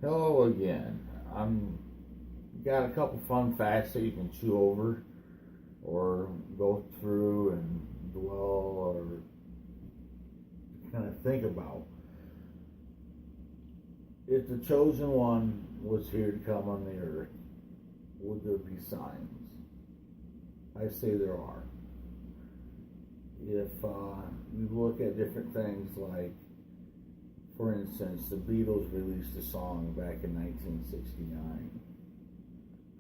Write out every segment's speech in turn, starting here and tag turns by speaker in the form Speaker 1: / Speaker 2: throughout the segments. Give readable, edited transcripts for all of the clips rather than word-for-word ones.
Speaker 1: Hello again. I'm got a couple fun facts that you can chew over or go through and dwell or kind of think about. If the chosen one was here to come on the earth, would there be signs? I say there are. If you look at different things like, for instance, the Beatles released a song back in 1969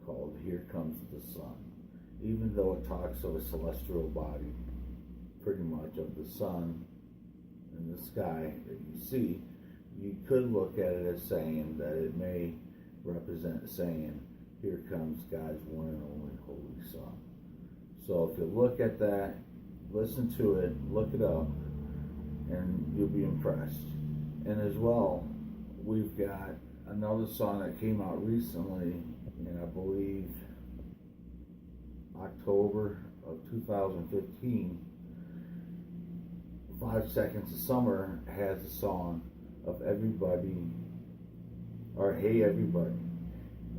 Speaker 1: called Here Comes the Sun. Even though it talks of a celestial body, pretty much of the sun and the sky that you see, you could look at it as saying that it may represent saying, here comes God's one and only Holy Son. So if you look at that, listen to it, look it up, and you'll be impressed. And as well, we've got another song that came out recently, in I believe October of 2015. 5 Seconds of Summer has a song of Everybody, or Hey Everybody.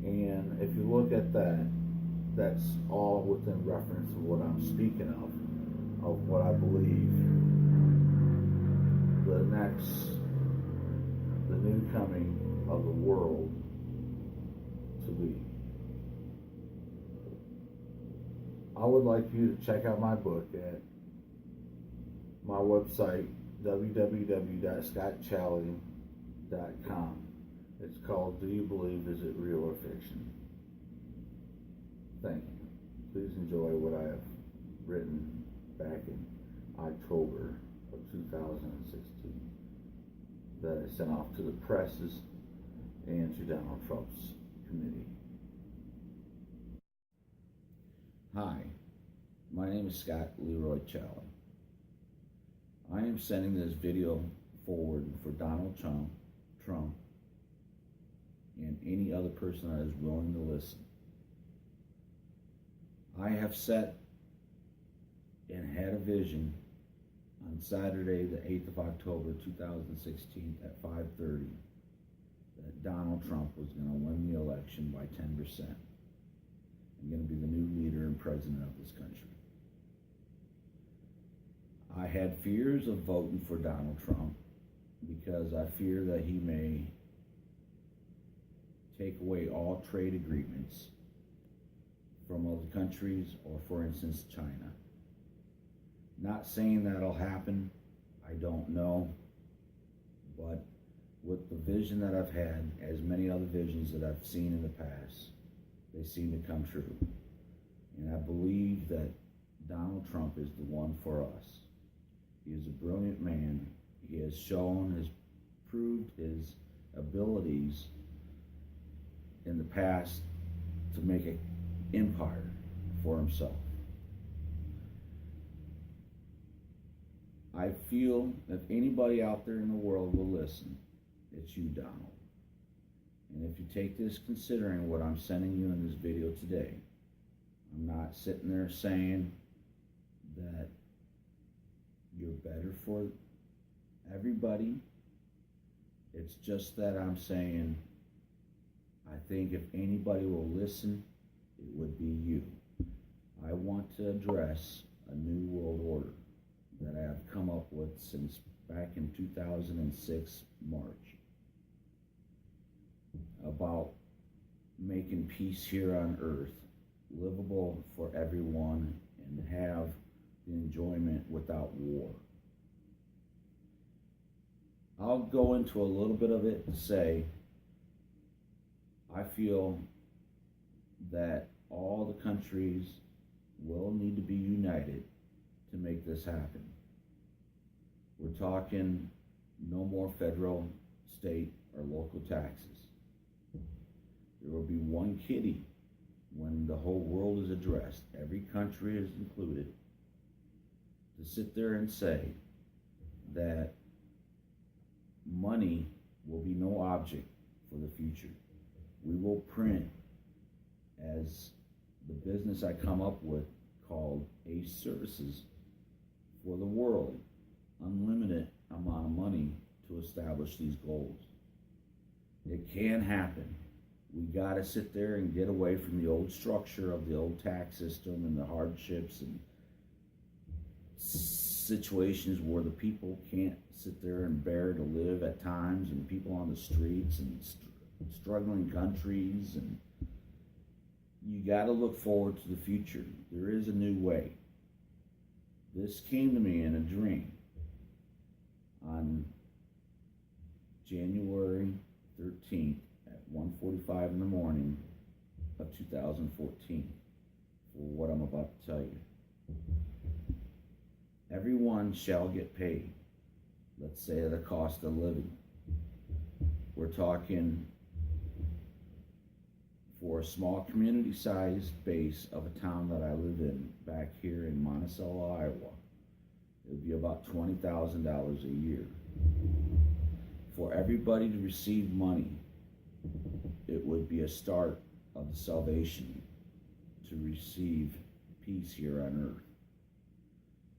Speaker 1: And if you look at that, that's all within reference of what I'm speaking of what I believe the new coming of the world to be. I would like you to check out my book at my website, www.scottchalley.com. It's called Do You Believe, Is It Real or Fiction? Thank you. Please enjoy what I have written back in October of 2016 that I sent off to the presses and to Donald Trump's committee. Hi, my name is Scott Leroy Challey. I am sending this video forward for Donald Trump and any other person that is willing to listen. I have set and had a vision on Saturday, the 8th of October, 2016 at 5:30 that Donald Trump was going to win the election by 10% and going to be the new leader and president of this country. I had fears of voting for Donald Trump because I fear that he may take away all trade agreements from other countries, or for instance, China. Not saying that'll happen, I don't know, but with the vision that I've had, as many other visions that I've seen in the past, they seem to come true. And I believe that Donald Trump is the one for us. He is a brilliant man. He has proved his abilities in the past to make an empire for himself. I feel if anybody out there in the world will listen, it's you, Donald. And if you take this considering what I'm sending you in this video today, I'm not sitting there saying that you're better for everybody. It's just that I'm saying I think if anybody will listen, it would be you. I want to address a new world order that I have come up with since back in 2006, March, about making peace here on earth livable for everyone and have the enjoyment without war. I'll go into a little bit of it to say I feel that all the countries will need to be united to make this happen. We're talking no more federal, state, or local taxes. There will be one kitty when the whole world is addressed, every country is included, to sit there and say that money will be no object for the future. We will print, as the business I come up with called Ace Services, for the world, unlimited amount of money to establish these goals. It can happen. We got to sit there and get away from the old structure of the old tax system and the hardships and situations where the people can't sit there and bear to live at times, and people on the streets and struggling countries. And you got to look forward to the future. There is a new way. This came to me in a dream on January 13th at 1:45 in the morning of 2014 for what I'm about to tell you. Everyone shall get paid, let's say at the cost of living. We're talking for a small community-sized base of a town that I live in back here in Monticello, Iowa. It would be about $20,000 a year. For everybody to receive money, it would be a start of the salvation to receive peace here on earth.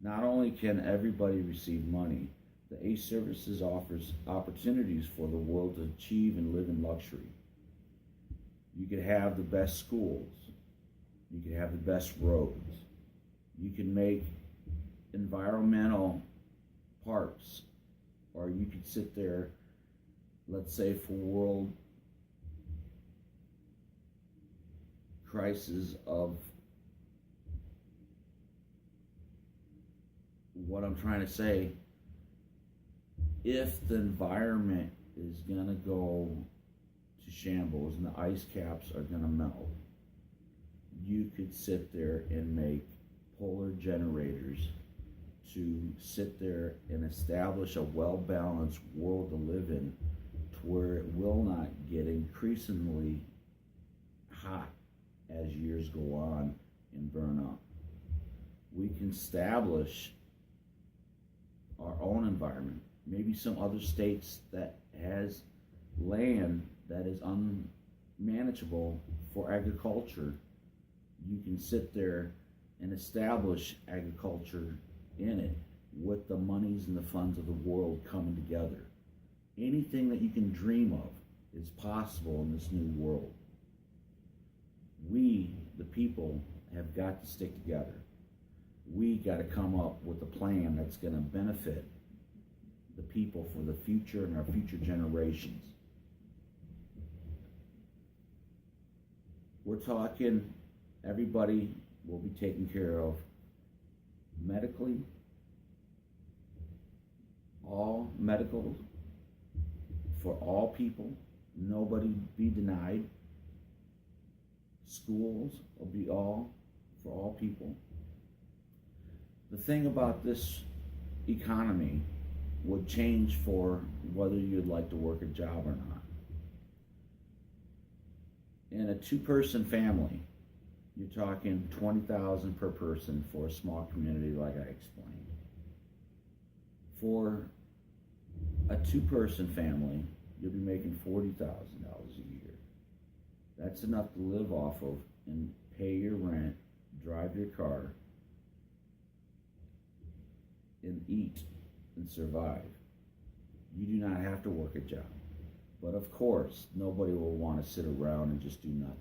Speaker 1: Not only can everybody receive money, the ACE Services offers opportunities for the world to achieve and live in luxury. You could have the best schools. You could have the best roads. You can make environmental parks, or you could sit there, let's say for world crisis of what I'm trying to say, if the environment is going to go to shambles and the ice caps are going to melt, you could sit there and make polar generators to sit there and establish a well-balanced world to live in, to where it will not get increasingly hot as years go on and burn up. We can establish our own environment. Maybe some other states that has land that is unmanageable for agriculture, you can sit there and establish agriculture in it with the monies and the funds of the world coming together. Anything that you can dream of is possible in this new world. We, the people, have got to stick together. We got to come up with a plan that's going to benefit the people for the future and our future generations. We're talking everybody will be taken care of medically, all medical for all people, nobody be denied. Schools will be all for all people. The thing about this economy would change for whether you'd like to work a job or not. In a two-person family, you're talking $20,000 per person for a small community like I explained. For a two-person family, you'll be making $40,000 a year. That's enough to live off of and pay your rent, drive your car, and eat and survive. You do not have to work a job. But of course, nobody will want to sit around and just do nothing.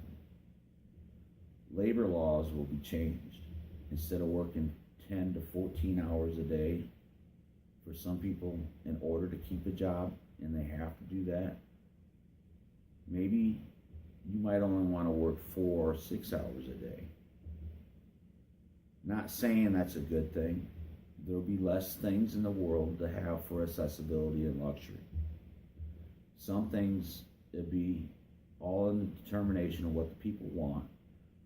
Speaker 1: Labor laws will be changed. Instead of working 10 to 14 hours a day for some people in order to keep a job, and they have to do that, maybe you might only want to work 4 or 6 hours a day. Not saying that's a good thing. There'll be less things in the world to have for accessibility and luxury. Some things, it'll be all in the determination of what the people want.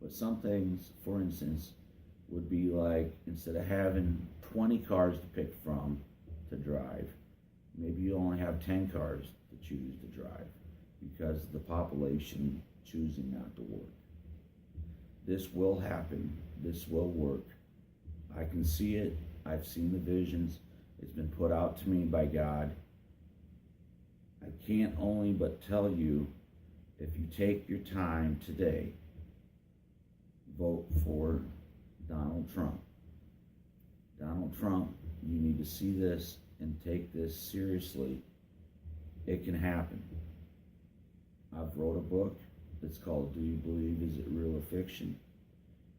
Speaker 1: But some things, for instance, would be like, instead of having 20 cars to pick from to drive, maybe you only have 10 cars to choose to drive because of the population choosing not to work. This will happen. This will work. I can see it. I've seen the visions. It's been put out to me by God. I can't only but tell you, if you take your time today, vote for Donald Trump. Donald Trump, you need to see this and take this seriously. It can happen.
Speaker 2: I've wrote a book. It's called Do You Believe? Is It Real or Fiction?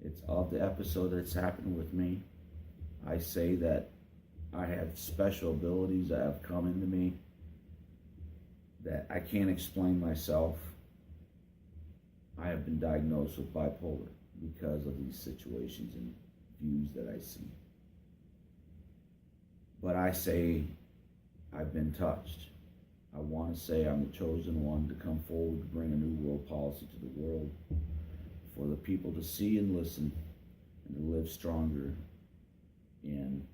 Speaker 2: It's of the episode that's happened with me. I say that I have special abilities that have come into me that I can't explain myself. I have been diagnosed with bipolar because of these situations and views that I see. But I say I've been touched. I want to say I'm the chosen one to come forward to bring a new world policy to the world for the people to see and listen and to live stronger and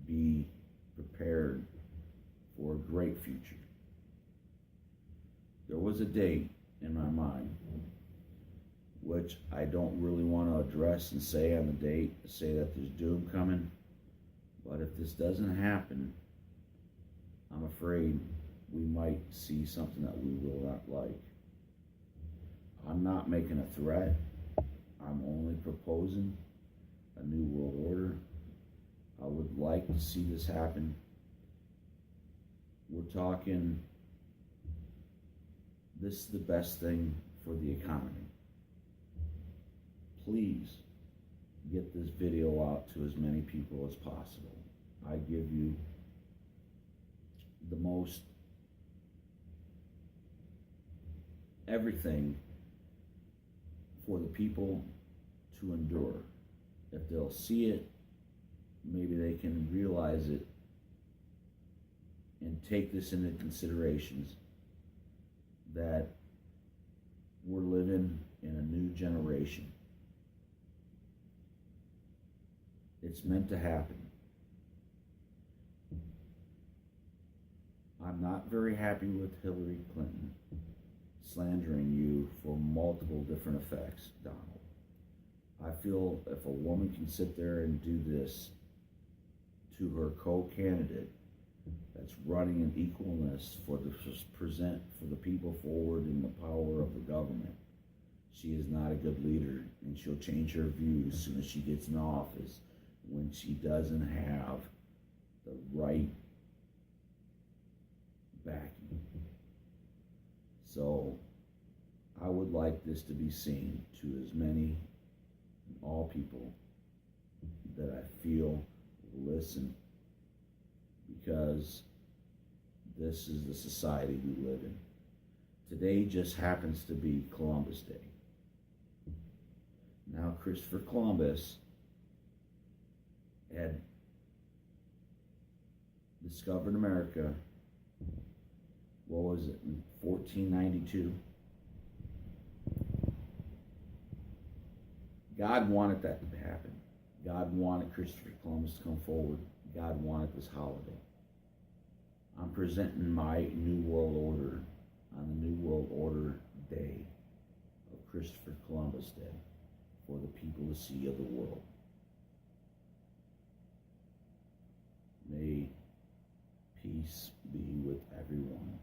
Speaker 2: be prepared for a great future. There was a date in my mind which I don't really want to address and say on the date, say that there's doom coming. But if this doesn't happen, I'm afraid we might see something that we will not like. I'm not making a threat. I'm only proposing a new world order. I would like to see this happen. We're talking, this is the best thing for the economy. Please get this video out to as many people as possible. I give you the most everything for the people to endure. If they'll see it, maybe they can realize it and take this into considerations that we're living in a new generation. It's meant to happen. I'm not very happy with Hillary Clinton slandering you for multiple different effects, Donald. I feel if a woman can sit there and do this to her co-candidate that's running in equalness for the present for the people forward in the power of the government, she is not a good leader, and she'll change her views as soon as she gets in office when she doesn't have the right backing. So I would like this to be seen to as many and all people that I feel will listen, because this is the society we live in. Today just happens to be Columbus Day. Now, Christopher Columbus had discovered America, what was it, in 1492? God wanted that to happen. God wanted Christopher Columbus to come forward. God wanted this holiday. I'm presenting my New World Order on the New World Order Day of Christopher Columbus Day for the people to see of the world. May peace be with everyone.